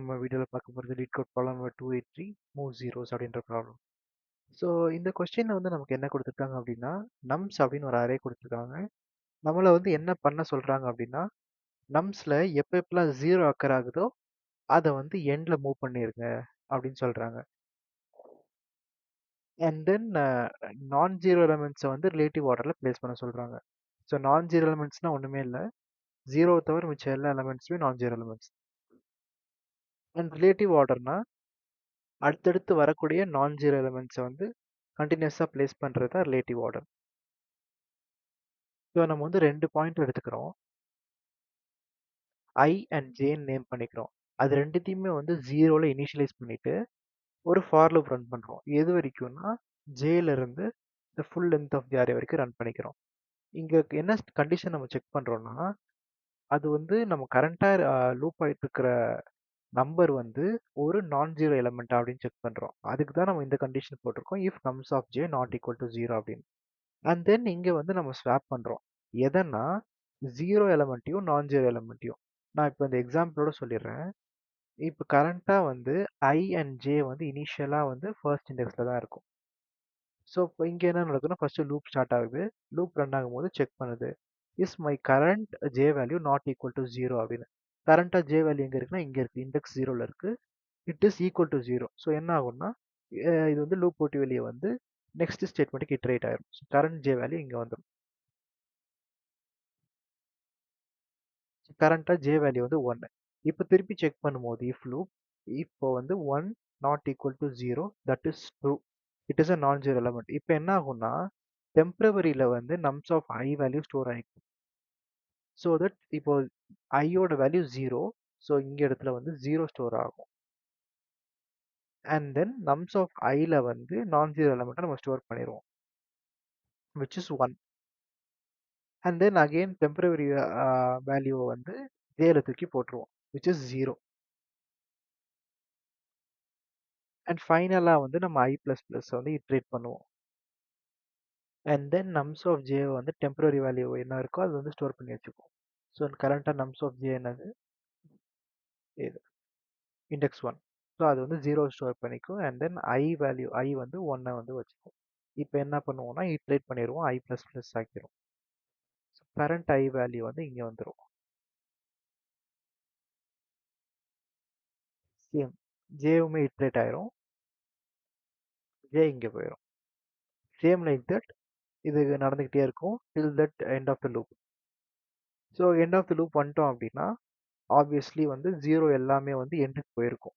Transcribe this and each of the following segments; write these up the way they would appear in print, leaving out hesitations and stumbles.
நம்ம வீடியோவில் பார்க்க போகிறது LeetCode problem number 283 move zeros அப்படின்ற ப்ராப்ளம். ஸோ இந்த கொஸ்டினில் வந்து நமக்கு என்ன கொடுத்துருக்காங்க அப்படின்னா நம்ஸ் அப்படின்னு ஒரு அரே கொடுத்துருக்காங்க. நம்மளை வந்து என்ன பண்ண சொல்கிறாங்க அப்படின்னா நம்ஸில் எப்பெல்லாம் ஜீரோ அக்கர் ஆகுதோ அதை வந்து எண்டில் மூவ் பண்ணிடுங்க அப்படின்னு சொல்கிறாங்க. அண்ட் தென் நான் ஜீரோ எலமெண்ட்ஸை வந்து ரிலேட்டிவ் ஆர்டரில் ப்ளேஸ் பண்ண சொல்கிறாங்க. ஸோ நான் ஜீரோ எலமெண்ட்ஸ்னால் ஒன்றுமே இல்லை, ஜீரோ தவிர மிச்சம் எல்லா எலமெண்ட்ஸுமே நான் ஜீரோ எலமெண்ட்ஸ். அண்ட் ரிலேட்டிவ் ஆர்டர்னா அடுத்தடுத்து வரக்கூடிய நான் ஜீரோ எலிமெண்ட்ஸை வந்து கண்டினியூஸாக ப்ளேஸ் பண்ணுறது தான் ரிலேட்டிவ் ஆர்டர். ஸோ நம்ம வந்து 2 பாயிண்ட் எடுத்துக்கிறோம், ஐ அண்ட் ஜேன்னு நேம் பண்ணிக்கிறோம். அது ரெண்டுத்தையுமே வந்து ஜீரோவில் இனிஷியலைஸ் பண்ணிவிட்டு ஒரு ஃபார் லூப் ரன் பண்ணுறோம். எது வரைக்கும்னா ஜேலேருந்து இந்த full length of the array வரைக்கும் ரன் பண்ணிக்கிறோம். இங்கே என்ன கண்டிஷன் நம்ம செக் பண்ணுறோன்னா அது வந்து நம்ம கரண்ட்டாக லூப் ஆகிட்டு இருக்கிற நம்பர் வந்து ஒரு நான் ஜீரோ எலமெண்ட் அப்படின்னு செக் பண்ணுறோம். அதுக்கு தான் நம்ம இந்த கண்டிஷன் போட்டிருக்கோம், if nums of J not equal to zero அப்படின்னு. அண்ட் தென் இங்கே வந்து நம்ம ஸ்வாப் பண்ணுறோம் எதனா ஜீரோ எலமெண்ட்டையும் நான் ஜீரோ எலமெண்ட்டையும். நான் இப்போ இந்த எக்ஸாம்பிளோட சொல்லிடுறேன். இப்போ கரண்ட்டாக வந்து ஐ அண்ட் ஜே வந்து இனிஷியலாக வந்து ஃபர்ஸ்ட் இண்டெக்ஸில் தான் இருக்கும். ஸோ இப்போ இங்கே என்ன நடக்குதுன்னா ஃபர்ஸ்ட் லூப் ஸ்டார்ட் ஆகுது, லூப் ரன் ஆகும்போது செக் பண்ணுது, is my current J value not equal to zero அப்படின்னு. கரண்ட்டாக ஜே வேல்யூ எங்கே இருக்குன்னா இங்கே இருக்குது, இண்டெக்ஸ் ஜீரோவில் இருக்குது, it is equal to zero. So என்ன ஆகும்னா இது வந்து லூப் போட்டு வெளியே வந்து நெக்ஸ்ட் ஸ்டேட்மெண்ட்டுக்கு இட்ரேட் ஆயிரும். கரண்ட் ஜே வேல்யூ இங்கே வந்துடும். கரண்ட்டாக ஜே வேல்யூ வந்து 1. இப்போ திருப்பி செக் பண்ணும்போது இஃப் லூப் இப்போ வந்து 1 not equal to zero, that is true, it is a non zero element. இப்போ என்ன ஆகும்னா டெம்பரவரியில் வந்து nums of I value store ஆகிக்கும். ஸோ தட் இப்போ ஐயோட வேல்யூ ஜீரோ, ஸோ இங்கே இடத்துல வந்து ஜீரோ ஸ்டோர் ஆகும். அண்ட் தென் நம்ஸ் ஆஃப் ஐல வந்து நான் ஜீரோ எலமெண்ட்டை நம்ம ஸ்டோர் பண்ணிடுவோம், which is 1. And then again temporary வேல்யூவை வந்து ஜேல தூக்கி போட்டுருவோம், விச் இஸ் 0. அண்ட் ஃபைனலாக வந்து நம்ம ஐ ப்ளஸ் ப்ளஸ் வந்து இட்ரேட் பண்ணுவோம். And then nums of J வந்து டெம்பரரி வேல்யூ என்ன இருக்கோ அது வந்து ஸ்டோர் பண்ணி வச்சுக்குவோம். ஸோ கரண்ட்டாக நம்ஸ் ஆஃப் ஜே என்னது இது இண்டெக்ஸ் 1. ஸோ அது வந்து 0 ஸ்டோர் பண்ணிக்கும். And then I value I வந்து 1 வந்து வச்சுக்கும். இப்போ என்ன பண்ணுவோம்னா இட்ரேட் பண்ணிடுவோம், ஐ ப்ளஸ் ப்ளஸ் ஆக்கிடும். ஸோ கரண்ட் ஐ வேல்யூ வந்து இங்கே வந்துடும். சேம் ஜேவுமே இட்ரேட் ஆயிரும், ஜே இங்கே போயிடும். சேம் லைக் தட் இது நடந்துக்கிட்டே இருக்கும் till that end of the loop. So end of the loop வந்துட்டோம் அப்படின்னா ஆப்வியஸ்லி வந்து ஜீரோ எல்லாமே வந்து எண்டுக்கு போயிருக்கும்.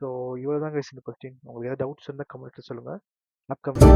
ஸோ இவ்வளோ தான் கைஸ் இந்த கொஸ்டின். உங்களுக்கு ஏதாவது டவுட்ஸ் இருந்தால் கமெண்ட்ஸில் சொல்லுங்கள். அப்கமிங்